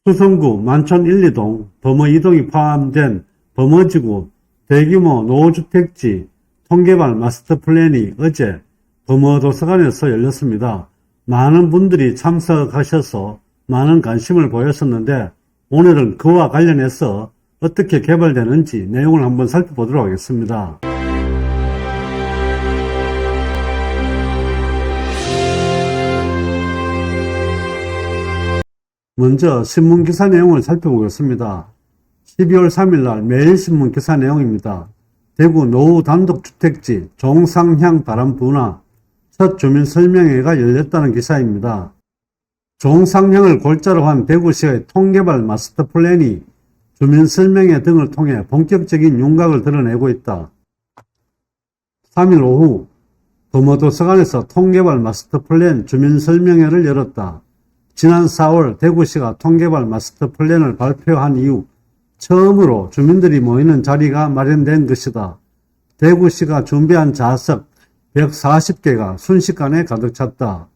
수성구 만촌 1, 2동 범어 2동이 포함된 범어지구 대규모 노후주택지 통개발 마스터 플랜이 어제 범어도서관에서 열렸습니다. 많은 분들이 참석하셔서 많은 관심을 보였었는데 오늘은 그와 관련해서 어떻게 개발되는지 내용을 한번 살펴보도록 하겠습니다. 먼저 신문기사 내용을 살펴보겠습니다. 12월 3일날 매일신문 기사 내용입니다. 대구 노후 단독주택지 종상향 바람 분화 첫 주민설명회가 열렸다는 기사입니다. 종상향을 골자로 한 대구시의 통개발 마스터 플랜이 주민설명회 등을 통해 본격적인 윤곽을 드러내고 있다. 3일 오후 범어도서관에서 통개발 마스터 플랜 주민설명회를 열었다. 지난 4월 대구시가 통개발 마스터 플랜을 발표한 이후 처음으로 주민들이 모이는 자리가 마련된 것이다. 대구시가 준비한 좌석 140개가 순식간에 가득 찼다.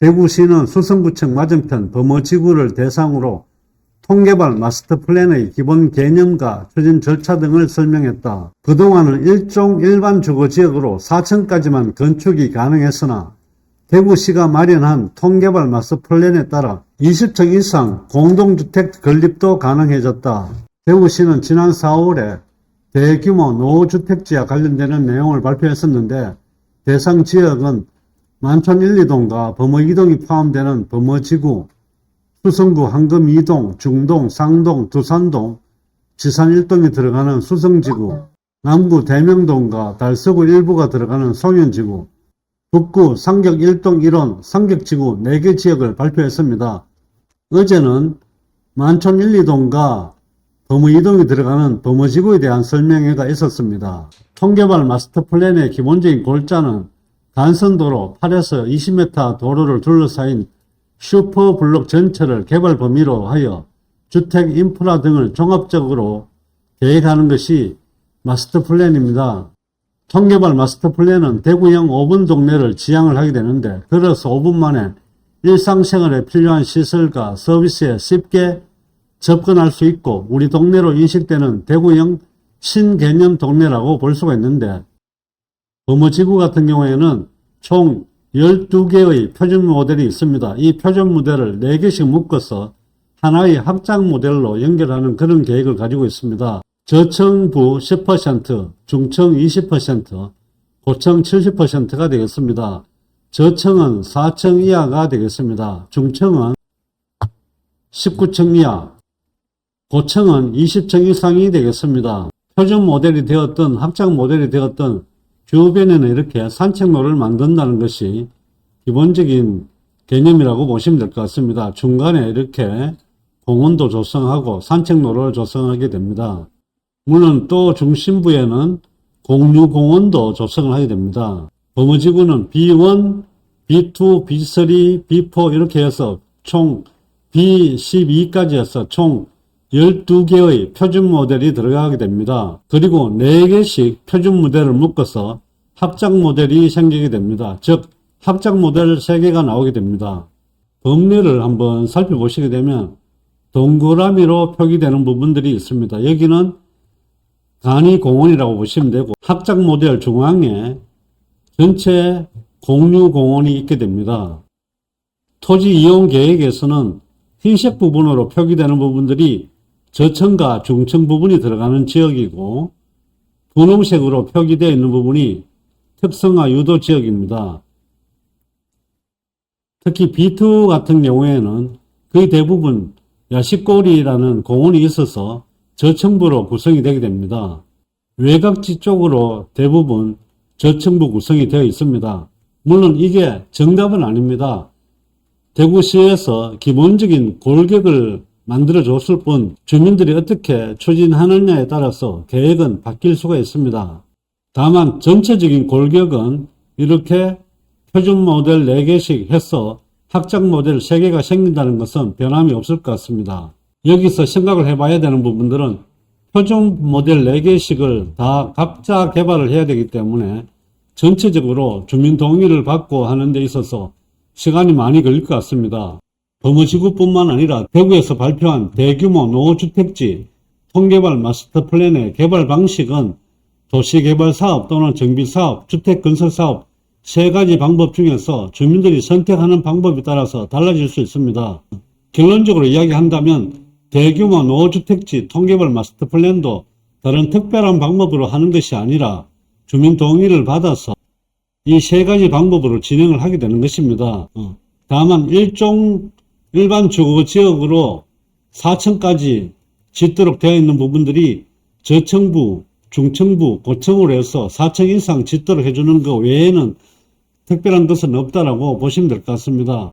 대구시는 수성구청 맞은편 범어지구를 대상으로 통개발 마스터 플랜의 기본 개념과 추진 절차 등을 설명했다. 그동안은 일종 일반 주거지역으로 4층까지만 건축이 가능했으나 대구시가 마련한 통개발 마스터 플랜에 따라 20층 이상 공동주택 건립도 가능해졌다. 대구시는 지난 4월에 대규모 노후주택지와 관련되는 내용을 발표했었는데 대상 지역은 만촌 1, 2동과 범어 2동이 포함되는 범어지구, 수성구 황금 2동, 중동, 상동, 두산동, 지산 1동이 들어가는 수성지구, 남구 대명동과 달서구 일부가 들어가는 송현지구, 북구 상격 1동 1원 상격지구 4개 지역을 발표했습니다. 어제는 만촌 1, 2동과 범어 2동이 들어가는 범어지구에 대한 설명회가 있었습니다. 통개발 마스터 플랜의 기본적인 골자는 간선도로 8에서 20m 도로를 둘러싸인 슈퍼블록 전체를 개발 범위로 하여 주택 인프라 등을 종합적으로 계획하는 것이 마스터 플랜입니다. 통개발 마스터 플랜은 대구형 5분 동네를 지향을 하게 되는데 걸어서 5분 만에 일상생활에 필요한 시설과 서비스에 쉽게 접근할 수 있고 우리 동네로 인식되는 대구형 신개념 동네라고 볼 수가 있는데 범어지구 같은 경우에는 총 12개의 표준 모델이 있습니다. 이 표준 모델을 4개씩 묶어서 하나의 합작 모델로 연결하는 그런 계획을 가지고 있습니다. 저층부 10%, 중층 20%, 고층 70%가 되겠습니다. 저층은 4층 이하가 되겠습니다. 중층은 19층 이하, 고층은 20층 이상이 되겠습니다. 표준 모델이 되었던 합작 모델이 되었던 주변에는 이렇게 산책로를 만든다는 것이 기본적인 개념이라고 보시면 될 것 같습니다. 중간에 이렇게 공원도 조성하고 산책로를 조성하게 됩니다. 물론 또 중심부에는 공유공원도 조성을 하게 됩니다. 범어지구는 B1, B2, B3, B4 이렇게 해서 총 B12까지 해서 총 12개의 표준 모델이 들어가게 됩니다. 그리고 4개씩 표준 모델을 묶어서 합작 모델이 생기게 됩니다. 즉 합작 모델 3개가 나오게 됩니다. 범례를 한번 살펴보시게 되면 동그라미로 표기되는 부분들이 있습니다. 여기는 간이공원이라고 보시면 되고 합작 모델 중앙에 전체 공유공원이 있게 됩니다. 토지 이용 계획에서는 흰색 부분으로 표기되는 부분들이 저층과 중층 부분이 들어가는 지역이고 분홍색으로 표기되어 있는 부분이 특성화 유도 지역입니다. 특히 B2 같은 경우에는 거의 대부분 야식거리라는 공원이 있어서 저층부로 구성이 되게 됩니다. 외곽지 쪽으로 대부분 저층부 구성이 되어 있습니다. 물론 이게 정답은 아닙니다. 대구시에서 기본적인 골격을 만들어줬을 뿐 주민들이 어떻게 추진하느냐에 따라서 계획은 바뀔 수가 있습니다. 다만 전체적인 골격은 이렇게 표준 모델 4개씩 해서 합작 모델 3개가 생긴다는 것은 변함이 없을 것 같습니다. 여기서 생각을 해봐야 되는 부분들은 표준 모델 4개씩을 다 각자 개발을 해야 되기 때문에 전체적으로 주민 동의를 받고 하는 데 있어서 시간이 많이 걸릴 것 같습니다. 범어지구뿐만 아니라 대구에서 발표한 대규모 노후주택지 통개발 마스터플랜의 개발 방식은 도시개발사업 또는 정비사업, 주택건설사업 세 가지 방법 중에서 주민들이 선택하는 방법에 따라서 달라질 수 있습니다. 결론적으로 이야기한다면 대규모 노후주택지 통개발 마스터플랜도 다른 특별한 방법으로 하는 것이 아니라 주민 동의를 받아서 이 세 가지 방법으로 진행을 하게 되는 것입니다. 다만 일반 주거 지역으로 4층까지 짓도록 되어 있는 부분들이 저층부, 중층부, 고층으로 해서 4층 이상 짓도록 해주는 것 외에는 특별한 것은 없다라고 보시면 될 것 같습니다.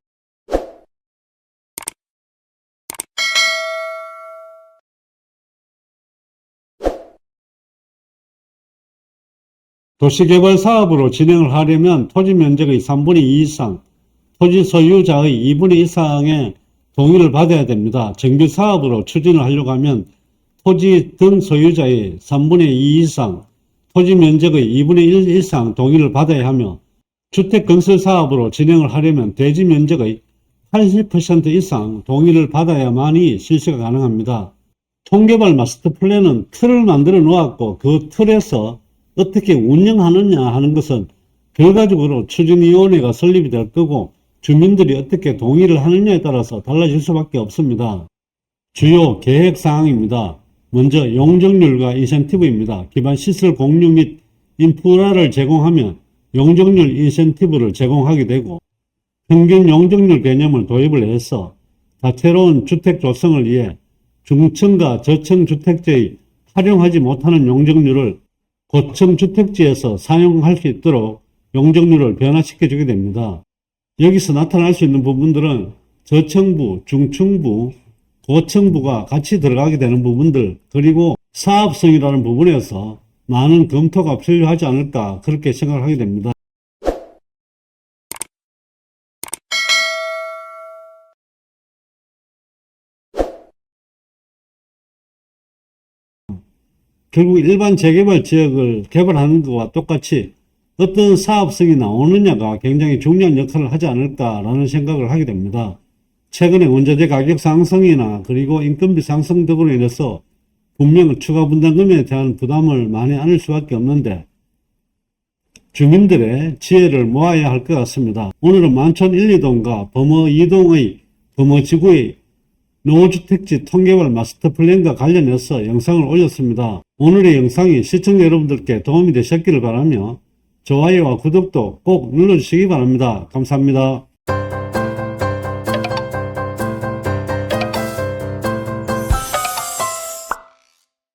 도시개발 사업으로 진행을 하려면 토지 면적의 3분의 2 이상, 토지 소유자의 2분의 1 이상의 동의를 받아야 됩니다. 정비사업으로 추진을 하려고 하면 토지 등 소유자의 3분의 2 이상, 토지 면적의 2분의 1 이상 동의를 받아야 하며 주택건설사업으로 진행을 하려면 대지 면적의 80% 이상 동의를 받아야만이 실시가 가능합니다. 통개발 마스터플랜은 틀을 만들어 놓았고 그 틀에서 어떻게 운영하느냐 하는 것은 결과적으로 추진위원회가 설립이 될 거고 주민들이 어떻게 동의를 하느냐에 따라서 달라질 수밖에 없습니다. 주요 계획사항입니다. 먼저 용적률과 인센티브입니다. 기반 시설 공유 및 인프라를 제공하면 용적률 인센티브를 제공하게 되고 평균 용적률 개념을 도입을 해서 다채로운 주택 조성을 위해 중층과 저층 주택지의 활용하지 못하는 용적률을 고층 주택지에서 사용할 수 있도록 용적률을 변화시켜 주게 됩니다. 여기서 나타날 수 있는 부분들은 저층부, 중층부, 고층부가 같이 들어가게 되는 부분들, 그리고 사업성이라는 부분에서 많은 검토가 필요하지 않을까 그렇게 생각을 하게 됩니다. 결국 일반 재개발 지역을 개발하는 것과 똑같이 어떤 사업성이 나오느냐가 굉장히 중요한 역할을 하지 않을까라는 생각을 하게 됩니다. 최근에 원자재 가격 상승이나 그리고 인건비 상승 등으로 인해서 분명 추가 분담금에 대한 부담을 많이 안을 수밖에 없는데 주민들의 지혜를 모아야 할 것 같습니다. 오늘은 만촌 1, 2동과 범어 2동의 범어지구의 노후주택지 통개발 마스터플랜과 관련해서 영상을 올렸습니다. 오늘의 영상이 시청자 여러분들께 도움이 되셨기를 바라며 좋아요와 구독도 꼭 눌러주시기 바랍니다. 감사합니다.